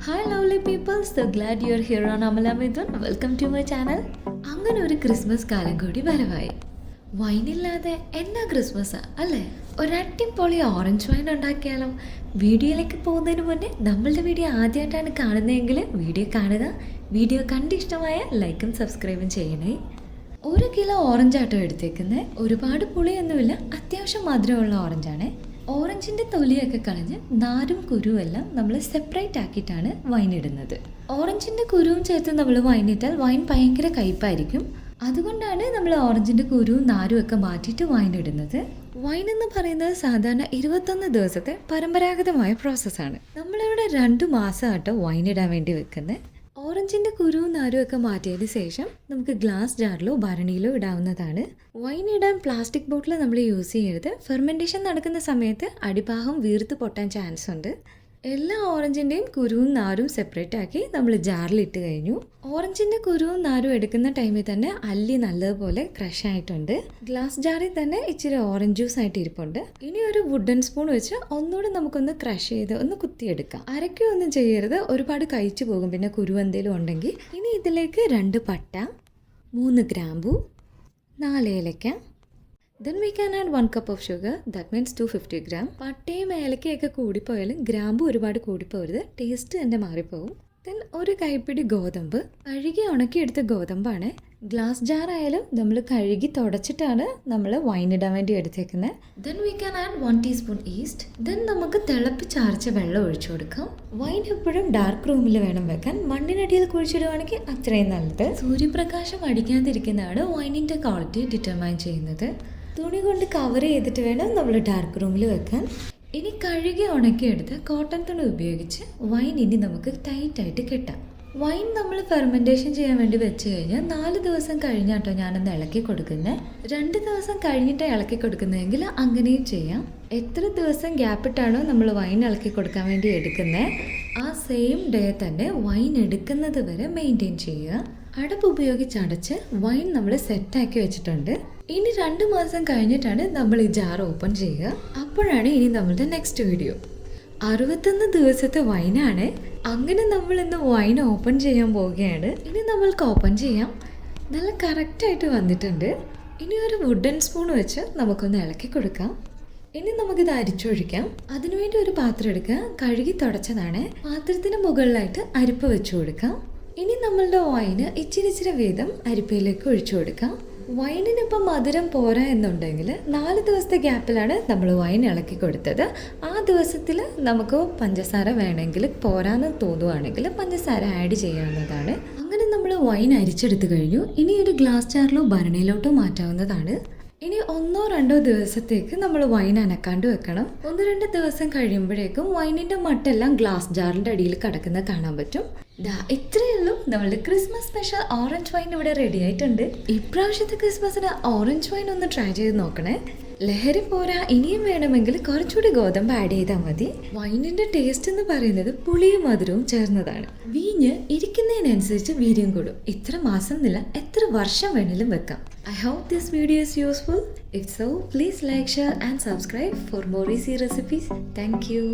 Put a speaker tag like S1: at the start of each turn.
S1: Hi lovely people, so glad you are here on Amala Midun. Welcome to my channel. അങ്ങനെ ഒരു Christmas കാലം കൂടി വരവായി. വൈനില്ലാതെ എന്നാ ക്രിസ്മസാ അല്ലേ? ഒരട്ടിപ്പൊളി ഓറഞ്ച് വൈൻ ഉണ്ടാക്കിയാലോ? വീഡിയോയിലേക്ക് പോകുന്നതിന് മുന്നേ നമ്മളുടെ വീഡിയോ ആദ്യമായിട്ടാണ് കാണുന്നതെങ്കിൽ വീഡിയോ കാണുക. വീഡിയോ കണ്ടിഷ്ടമായ ലൈക്കും സബ്സ്ക്രൈബും ചെയ്യണേ. 1 കിലോ ഓറഞ്ച് ആട്ടോ എടുത്തേക്കുന്നത്. ഒരുപാട് പുളിയൊന്നുമില്ല, അത്യാവശ്യം മധുരമുള്ള ഓറഞ്ചാണ്. ഓറഞ്ചിൻ്റെ തൊലിയൊക്കെ കളഞ്ഞ് നാരും കുരുവും എല്ലാം നമ്മൾ സെപ്പറേറ്റ് ആക്കിയിട്ടാണ് വൈൻ ഇടുന്നത്. ഓറഞ്ചിൻ്റെ കുരുവും ചേർത്ത് നമ്മൾ വൈൻ ഇട്ടാൽ വൈൻ ഭയങ്കര കയ്പായിരിക്കും. അതുകൊണ്ടാണ് നമ്മൾ ഓറഞ്ചിൻ്റെ കുരുവും നാരും ഒക്കെ മാറ്റിയിട്ട് വൈൻ ഇടുന്നത്. വൈൻ എന്ന് പറയുന്നത് സാധാരണ 21 ദിവസത്തെ പരമ്പരാഗതമായ പ്രോസസ്സാണ്. നമ്മളിവിടെ 2 മാസമായിട്ടോ വൈൻ ഇടാൻ വേണ്ടി വെക്കുന്നത്. ഓറഞ്ചിൻ്റെ കുരുവും നാരും ഒക്കെ മാറ്റിയതിന് ശേഷം നമുക്ക് ഗ്ലാസ് ജാറിലോ ഭരണിയിലോ ഇടാവുന്നതാണ്. വൈൻ ഇടാൻ പ്ലാസ്റ്റിക് ബോട്ടിൽ നമ്മൾ യൂസ് ചെയ്യരുത്. ഫെർമെൻറ്റേഷൻ നടക്കുന്ന സമയത്ത് അടിഭാഗം വീർത്ത് പൊട്ടാൻ ചാൻസ് ഉണ്ട്. എല്ലാ ഓറഞ്ചിൻ്റെയും കുരുവും നാരും സെപ്പറേറ്റ് ആക്കി നമ്മൾ ജാറിലിട്ട് കഴിഞ്ഞു. ഓറഞ്ചിൻ്റെ കുരുവും നാരും എടുക്കുന്ന ടൈമിൽ തന്നെ അല്ലി നല്ലതുപോലെ ക്രഷ് ആയിട്ടുണ്ട്. ഗ്ലാസ് ജാറിൽ തന്നെ ഇച്ചിരി ഓറഞ്ച് ജ്യൂസ് ആയിട്ട് ഇരിപ്പുണ്ട്. ഇനി ഒരു വുഡൻ സ്പൂൺ വെച്ച് ഒന്നുകൂടെ നമുക്കൊന്ന് ക്രഷ് ചെയ്ത് ഒന്ന് കുത്തിയെടുക്കാം. അരയ്ക്കൊന്നും ചെയ്യരുത്, ഒരുപാട് കഴിച്ചു പോകും പിന്നെ കുരു എന്തെങ്കിലും ഉണ്ടെങ്കിൽ. ഇനി ഇതിലേക്ക് 2 പട്ട, 3 ഗ്രാമ്പു, 4 ഏലക്ക. Then we can add 1 cup of sugar, that means 250 gram. പട്ടയും ഏലക്കയൊക്കെ കൂടിപ്പോയാലും ഗ്രാമ്പ് ഒരുപാട് കൂടിപ്പോരുത്, ടേസ്റ്റ് തന്നെ മാറിപ്പോവും. ദെൻ ഒരു കൈപ്പിടി ഗോതമ്പ്, കഴുകി ഉണക്കിയെടുത്ത ഗോതമ്പാണ്. ഗ്ലാസ് ജാർ ആയാലും നമ്മൾ കഴുകി തുടച്ചിട്ടാണ് നമ്മൾ വൈൻ ഇടാൻ വേണ്ടി എടുത്തേക്കുന്നത്. Then we can add 1 teaspoon yeast. Then നമുക്ക് തിളപ്പിച്ചാർച്ച വെള്ളം ഒഴിച്ചു കൊടുക്കാം. വൈൻ എപ്പോഴും ഡാർക്ക് റൂമിൽ വേണം വെക്കാൻ. മണ്ണിനടിയിൽ കുഴിച്ചിടുവാണെങ്കിൽ അത്രയും നല്ലത്. സൂര്യപ്രകാശം അടിക്കാതിരിക്കുന്നതാണ് വൈനിൻ്റെ ക്വാളിറ്റി ഡിറ്റർമൈൻ ചെയ്യുന്നത്. തുണി കൊണ്ട് കവർ ചെയ്തിട്ട് വേണം നമ്മൾ ഡാർക്ക് റൂമിൽ വെക്കാൻ. ഇനി കഴുകി ഉണക്കിയെടുത്ത് കോട്ടൺ തുണി ഉപയോഗിച്ച് വൈൻ ഇനി നമുക്ക് ടൈറ്റായിട്ട് കെട്ടാം. വൈൻ നമ്മൾ ഫെർമെൻറ്റേഷൻ ചെയ്യാൻ വേണ്ടി വെച്ച് കഴിഞ്ഞാൽ 4 ദിവസം കഴിഞ്ഞാട്ടോ ഞാനൊന്ന് ഇളക്കി കൊടുക്കുന്നത്. 2 ദിവസം കഴിഞ്ഞിട്ട് ഇളക്കി കൊടുക്കുന്നതെങ്കിൽ അങ്ങനെയും ചെയ്യാം. എത്ര ദിവസം ഗ്യാപ്പിട്ടാണോ നമ്മൾ വൈൻ ഇളക്കി കൊടുക്കാൻ വേണ്ടി എടുക്കുന്നത്, ആ സെയിം ഡേ തന്നെ വൈൻ എടുക്കുന്നത് വരെ മെയിൻറ്റെയിൻ ചെയ്യുക. അടപ്പ് ഉപയോഗിച്ച് അടച്ച് വൈൻ നമ്മൾ സെറ്റാക്കി വെച്ചിട്ടുണ്ട്. ഇനി 2 മാസം കഴിഞ്ഞിട്ടാണ് നമ്മൾ ഈ ജാർ ഓപ്പൺ ചെയ്യുക. അപ്പോഴാണ് ഇനി നമ്മളുടെ നെക്സ്റ്റ് വീഡിയോ. 61 ദിവസത്തെ വൈനാണ്. അങ്ങനെ നമ്മൾ ഇന്ന് വൈൻ ഓപ്പൺ ചെയ്യാൻ പോവുകയാണ്. ഇനി നമ്മൾക്ക് ഓപ്പൺ ചെയ്യാം. നല്ല കറക്റ്റായിട്ട് വന്നിട്ടുണ്ട്. ഇനി ഒരു വുഡൻ സ്പൂൺ വെച്ച് നമുക്കൊന്ന് ഇളക്കി കൊടുക്കാം. ഇനി നമുക്കിത് അരിച്ചൊഴിക്കാം. അതിനുവേണ്ടി ഒരു പാത്രം എടുക്കുക. കഴുകി തുടച്ചതാണ്. പാത്രത്തിന് മുകളിലായിട്ട് അരിപ്പ വെച്ച് കൊടുക്കാം. ഇനി നമ്മളുടെ വൈന് ഇച്ചിരി വീതം അരിപ്പയിലേക്ക് ഒഴിച്ചു കൊടുക്കാം. വൈനിനിപ്പം മധുരം പോരാ എന്നുണ്ടെങ്കിൽ 4 ദിവസത്തെ ഗ്യാപ്പിലാണ് നമ്മൾ വൈൻ ഇളക്കി കൊടുത്തത്. ആ ദിവസത്തിൽ നമുക്ക് പഞ്ചസാര വേണമെങ്കിൽ പോരാന്ന് തോന്നുവാണെങ്കിൽ പഞ്ചസാര ആഡ് ചെയ്യാവുന്നതാണ്. അങ്ങനെ നമ്മൾ വൈൻ അരിച്ചെടുത്ത് കഴിഞ്ഞു. ഇനി ഒരു ഗ്ലാസ് ജാറിലോ ഭരണിയിലോട്ടോ മാറ്റാവുന്നതാണ്. ഇനി 1-2 ദിവസത്തേക്ക് നമ്മൾ വൈൻ അനക്കാണ്ട് വെക്കണം. 1-2 ദിവസം കഴിയുമ്പോഴേക്കും വൈനിൻ്റെ മട്ടെല്ലാം ഗ്ലാസ് ജാറിൻ്റെ അടിയിൽ കിടക്കുന്നത് കാണാൻ പറ്റും. ഇത്രയേ ഉള്ളൂ, നമ്മളുടെ ക്രിസ്മസ് സ്പെഷ്യൽ ഓറഞ്ച് വൈൻ ഇവിടെ റെഡി ആയിട്ടുണ്ട്. ഇപ്രാവശ്യത്തെ ക്രിസ്മസിന് ഓറഞ്ച് വൈൻ ഒന്ന് ട്രൈ ചെയ്ത് നോക്കണേ. ലഹരി പോരാ, ഇനിയും വേണമെങ്കിൽ കുറച്ചുകൂടി ഗോതമ്പ് ആഡ് ചെയ്താൽ മതി. വൈനിൻ്റെ ടേസ്റ്റ് എന്ന് പറയുന്നത് പുളിയും മധുരവും ചേർന്നതാണ്. വീഞ്ഞ് ഇരിക്കുന്നതിനനുസരിച്ച് വീര്യം കൂടും. ഇത്ര മാസം എന്നില്ല, എത്ര വർഷം വേണേലും വെക്കാം. I hope this video is useful. If so, please like, share and subscribe for more easy recipes. Thank you.